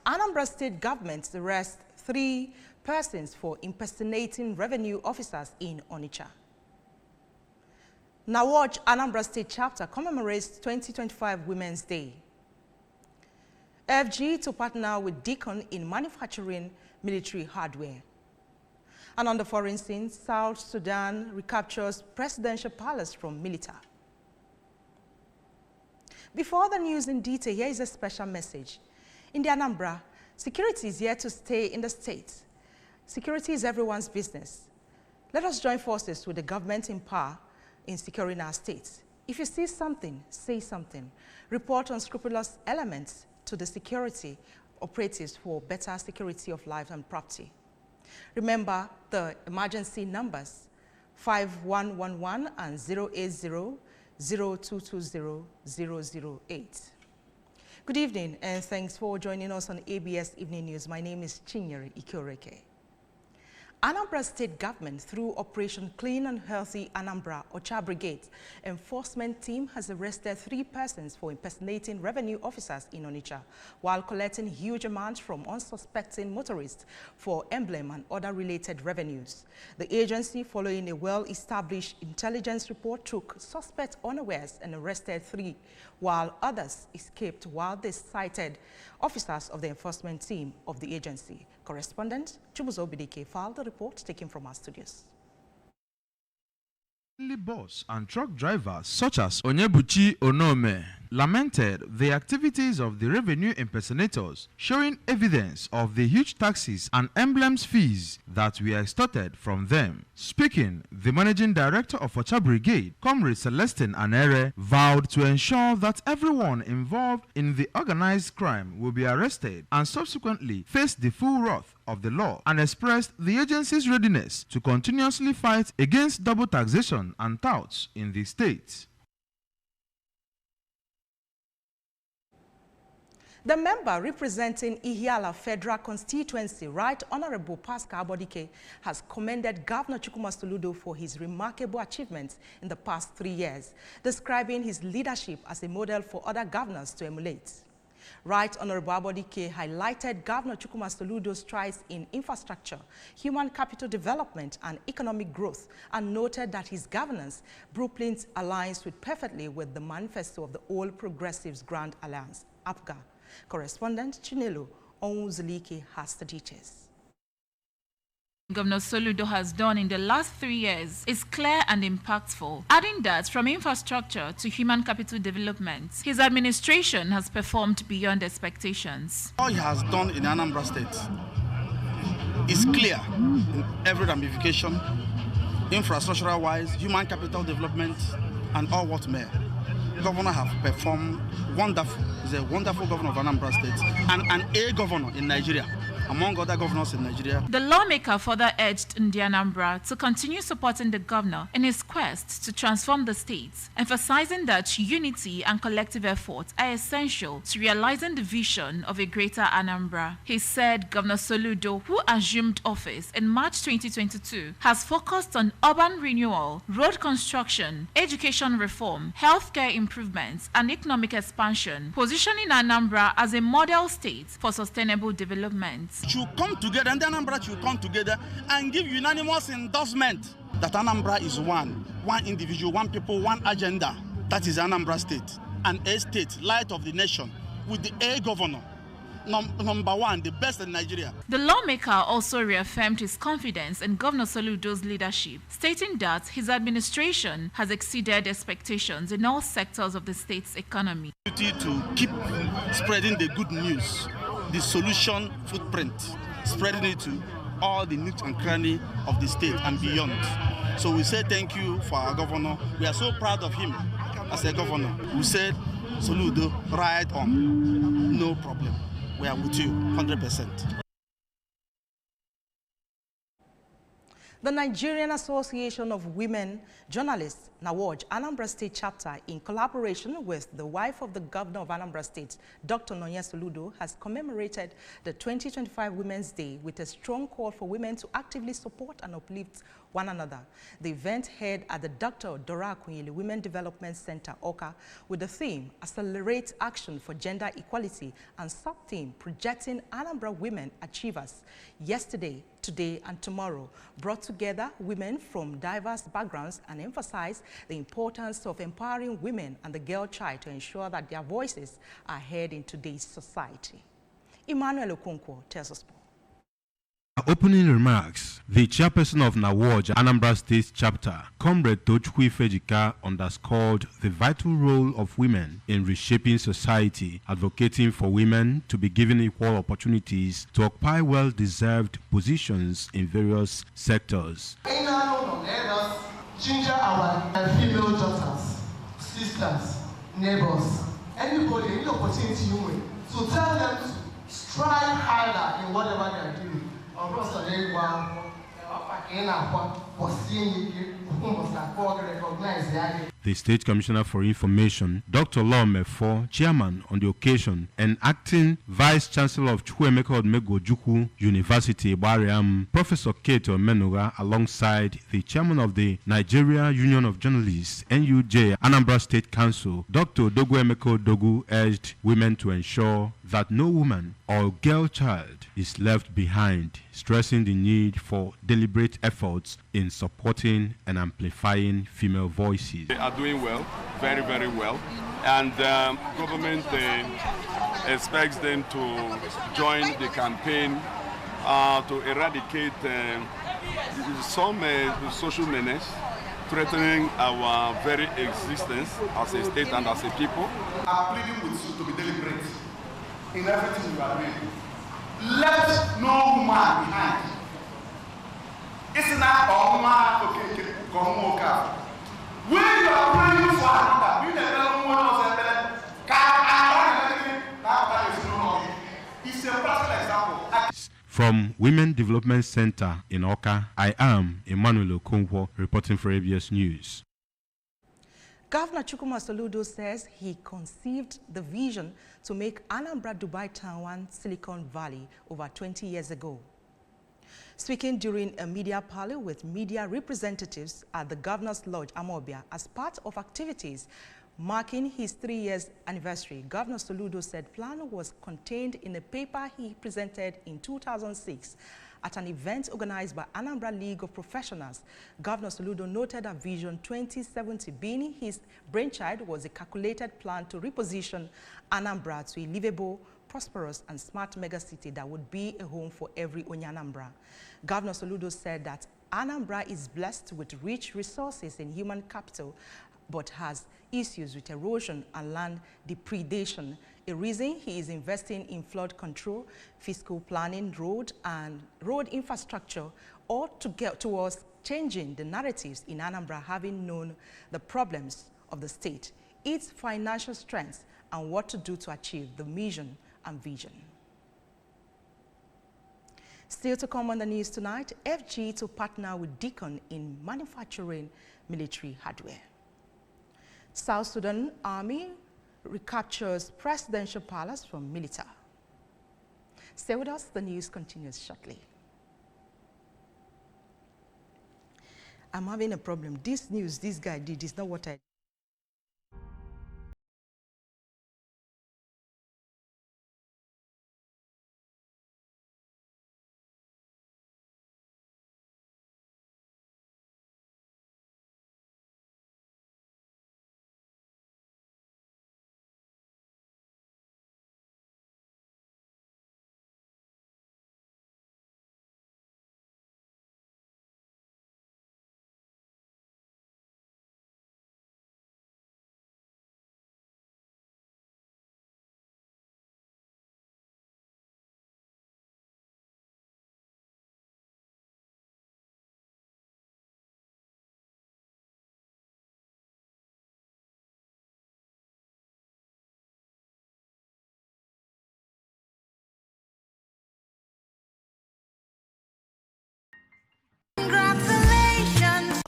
Anambra State government arrests 3 persons for impersonating revenue officers in Onitsha. Now watch Anambra State chapter commemorates 2025 Women's Day. FG to partner with Deacon in manufacturing military hardware. And on the foreign scene, South Sudan recaptures presidential palace from militia. Before the news in detail, here is a special message. In the Anambra, security is here to stay in the state. Security is everyone's business. Let us join forces with the government in power in securing our state. If you see something, say something. Report unscrupulous elements to the security operatives for better security of life and property. Remember the emergency numbers 5111 and 080-0220-008. Good evening and thanks for joining us on ABS Evening News. My name is Chinyere Ikoreke. Anambra State Government, through Operation Clean and Healthy Anambra Ocha Brigade, enforcement team has arrested 3 persons for impersonating revenue officers in Onitsha while collecting huge amounts from unsuspecting motorists for emblem and other related revenues. The agency, following a well-established intelligence report, took suspects unawares and arrested 3, while others escaped while they cited officers of the enforcement team of the agency. Correspondent Chumuzo Bidike filed the report taken from our studios. Bus and truck drivers such as Onyebuchi Onome lamented the activities of the revenue impersonators, showing evidence of the huge taxes and emblems fees that were extorted from them. Speaking, the managing director of Ocha Brigade, Comrade Celestine Anere, vowed to ensure that everyone involved in the organized crime will be arrested and subsequently face the full wrath of the law, and expressed the agency's readiness to continuously fight against double taxation and touts in the state. The member representing Ihiala Federal Constituency, Right Honorable Pascal Abodike, has commended Governor Chukwuma Soludo for his remarkable achievements in the past 3 years, describing his leadership as a model for other governors to emulate. Right Honorable Abodike highlighted Governor Chukwuma Soludo's strides in infrastructure, human capital development, and economic growth, and noted that his governance blueprint aligns perfectly with the manifesto of the All Progressives Grand Alliance, APGA. Correspondent Chinelo Onwuzulike has the details. Governor Soludo has done in the last 3 years is clear and impactful, adding that from infrastructure to human capital development, his administration has performed beyond expectations. All he has done in Anambra State is clear in every ramification, infrastructural-wise, human capital development, and all what may. Governor have performed wonderful. He's a wonderful governor of Anambra State and an A governor in Nigeria, among other governors in Nigeria. The lawmaker further urged in the Anambra to continue supporting the governor in his quest to transform the state, emphasizing that unity and collective efforts are essential to realizing the vision of a greater Anambra. He said Governor Soludo, who assumed office in March 2022, has focused on urban renewal, road construction, education reform, healthcare improvements, and economic expansion, positioning Anambra as a model state for sustainable development. Should come together, and the Anambra should come together and give unanimous endorsement that Anambra is one individual, one people, one agenda. That is Anambra State, an A state, light of the nation, with the A governor, number 1, the best in Nigeria. The lawmaker also reaffirmed his confidence in Governor Soludo's leadership, stating that his administration has exceeded expectations in all sectors of the state's economy. To keep spreading the good news, the solution footprint, spreading it to all the nooks and crannies of the state and beyond. So we say thank you for our governor. We are so proud of him as a governor. We said, Soludo, right on, no problem. We are with you 100%. The Nigerian Association of Women Journalists, NAWOJ, Anambra State Chapter, in collaboration with the wife of the Governor of Anambra State, Dr. Nonye Soludo, has commemorated the 2025 Women's Day with a strong call for women to actively support and uplift one another. The event held at the Dr. Dora Akunyili Women Development Center, Oka, with the theme, Accelerate Action for Gender Equality, and sub-theme, Projecting Anambra Women Achievers. Yesterday, today, and tomorrow brought together women from diverse backgrounds and emphasized the importance of empowering women and the girl child to ensure that their voices are heard in today's society. Emmanuel Okonkwo tells us more. Opening remarks, the chairperson of NAWOJ Anambra State Chapter, Comrade Tochukwu Ifejika, underscored the vital role of women in reshaping society, advocating for women to be given equal opportunities to occupy well-deserved positions in various sectors. Let us ginger our female daughters, sisters, neighbors, anybody, any opportunity you win, to tell them to strive harder in whatever they are doing. The State Commissioner for Information, Dr. Lomefo, chairman on the occasion, and acting Vice Chancellor of Chukwuemeka Odumegwu University, Bariam, Professor Keto Menuga, alongside the chairman of the Nigeria Union of Journalists, NUJ, Anambra State Council, Dr. Doguemeko Dogu, urged women to ensure that no woman or girl child is left behind, stressing the need for deliberate efforts in supporting and amplifying female voices. They are doing well, very, very well, and government expects them to join the campaign to eradicate some social menace threatening our very existence as a state and as a people. I'm pleading with you to be deliberate in everything you are doing. Let no woman behind. It's not all man okay, come work. When you are praying for another, you never one of them it's a practical example. From Women Development Center in Oka, I am Emmanuel Okonkwo, reporting for ABS News. Governor Chukwuma Soludo says he conceived the vision to make Anambra Dubai Town one Silicon Valley over 20 years ago. Speaking during a media parley with media representatives at the Governor's Lodge, Amobia, as part of activities marking his 3 years anniversary, Governor Soludo said plan was contained in a paper he presented in 2006 at an event organized by Anambra League of Professionals. Governor Soludo noted that Vision 2070 being his brainchild was a calculated plan to reposition Anambra to a livable, prosperous and smart megacity that would be a home for every Onyanambra. Governor Soludo said that Anambra is blessed with rich resources in human capital, but has issues with erosion and land depredation, a reason he is investing in flood control, fiscal planning, road infrastructure, or to get towards changing the narratives in Anambra, having known the problems of the state, its financial strengths, and what to do to achieve the mission and vision. Still to come on the news tonight, FG to partner with Deacon in manufacturing military hardware. South Sudan Army recaptures presidential palace from military. Stay with us, the news continues shortly. I'm having a problem. This news this guy did is not what I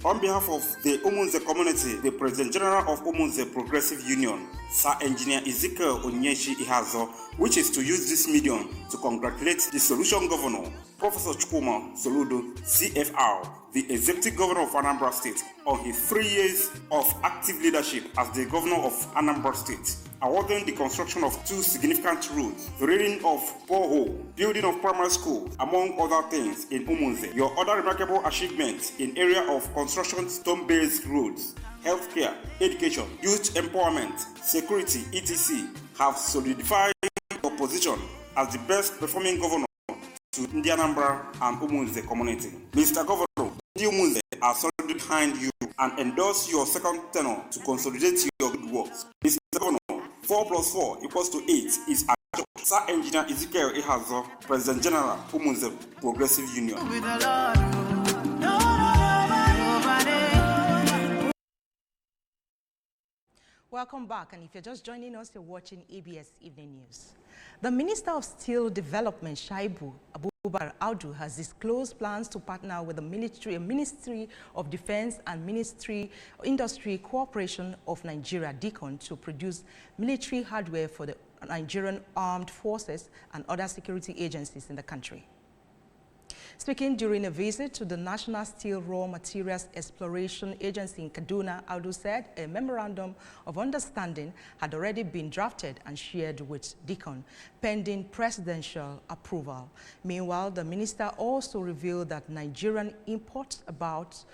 On behalf of the Umunze community, the President General of Umunze Progressive Union, Sir Engineer Ezekiel Onyeshi Ihazo, which is to use this medium to congratulate the Solution Governor, Professor Chukwuma Soludo, CFR, the Executive Governor of Anambra State, on his 3 years of active leadership as the Governor of Anambra State, awarding the construction of 2 significant roads, the reading of borehole, building of primary school, among other things in Umunze. Your other remarkable achievements in area of construction stone-based roads, healthcare, education, youth empowerment, security, etc. have solidified your position as the best performing governor to the Anambra and Umunze community. Mr. Governor, the Umunze are solid behind you and endorse your second tenure to consolidate your good works. Mr. Governor, 4 + 4 = 8 is adjunct. Sir Engineer Ezekiel Ihazo, President General, Umunze Progressive Union. Welcome back, and if you're just joining us, you're watching ABS Evening News. The Minister of Steel Development, Shaibu Abubakar Audu, has disclosed plans to partner with the Ministry of Defense and Ministry Industry Corporation of Nigeria, DICON, to produce military hardware for the Nigerian Armed Forces and other security agencies in the country. Speaking during a visit to the National Steel Raw Materials Exploration Agency in Kaduna, Audu said a memorandum of understanding had already been drafted and shared with DICON, pending presidential approval. Meanwhile, the minister also revealed that Nigerian imports about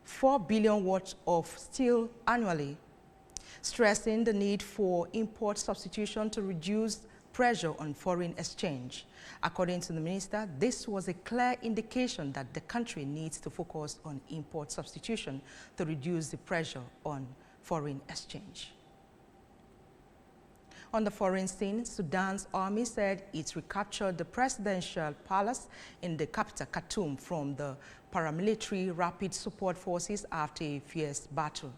4 billion worth of steel annually, stressing the need for import substitution to reduce pressure on foreign exchange. According to the minister, this was a clear indication that the country needs to focus on import substitution to reduce the pressure on foreign exchange. On the foreign scene, Sudan's army said it recaptured the presidential palace in the capital, Khartoum, from the paramilitary rapid support forces after a fierce battle.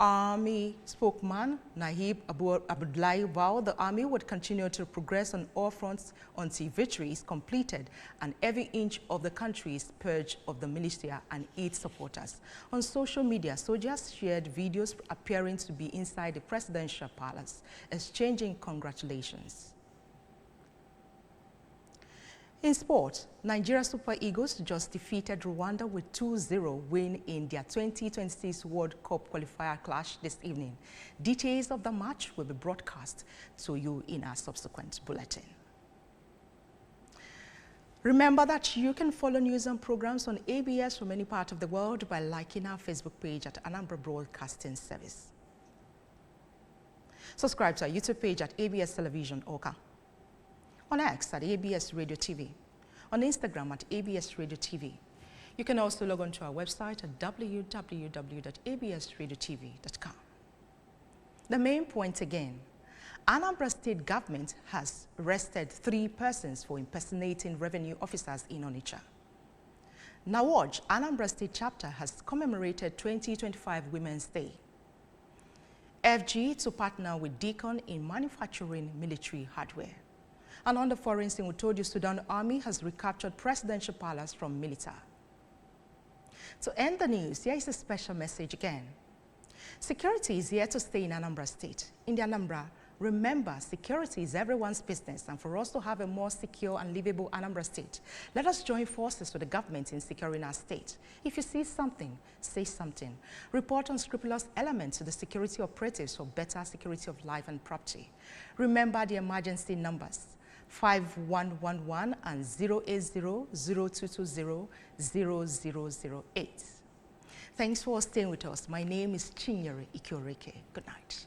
Army spokesman Nahib Abdullahi vowed the army would continue to progress on all fronts until victory is completed and every inch of the country is purged of the militia and its supporters. On social media, soldiers shared videos appearing to be inside the presidential palace, exchanging congratulations. In sport, Nigeria Super Eagles just defeated Rwanda with 2-0 win in their 2026 World Cup qualifier clash this evening. Details of the match will be broadcast to you in our subsequent bulletin. Remember that you can follow news and programs on ABS from any part of the world by liking our Facebook page at Anambra Broadcasting Service. Subscribe to our YouTube page at ABS Television Oka. On X at ABS Radio TV, on Instagram at ABS Radio TV. You can also log on to our website at www.absradiotv.com. The main point again, Anambra State government has arrested 3 persons for impersonating revenue officers in Onitsha. NAWOJ, Anambra State chapter, has commemorated 2025 Women's Day. FG to partner with DICON in manufacturing military hardware. And on the foreign scene, we told you Sudan Army has recaptured presidential palace from militia. To end the news, here is a special message again. Security is here to stay in Anambra State. In the Anambra, remember, security is everyone's business, and for us to have a more secure and livable Anambra State, let us join forces with the government in securing our state. If you see something, say something. Report unscrupulous elements to the security operatives for better security of life and property. Remember the emergency numbers: 5111 and 080-0220-0008. Thanks for staying with us. My name is Chinyere Ikioreke. Good night.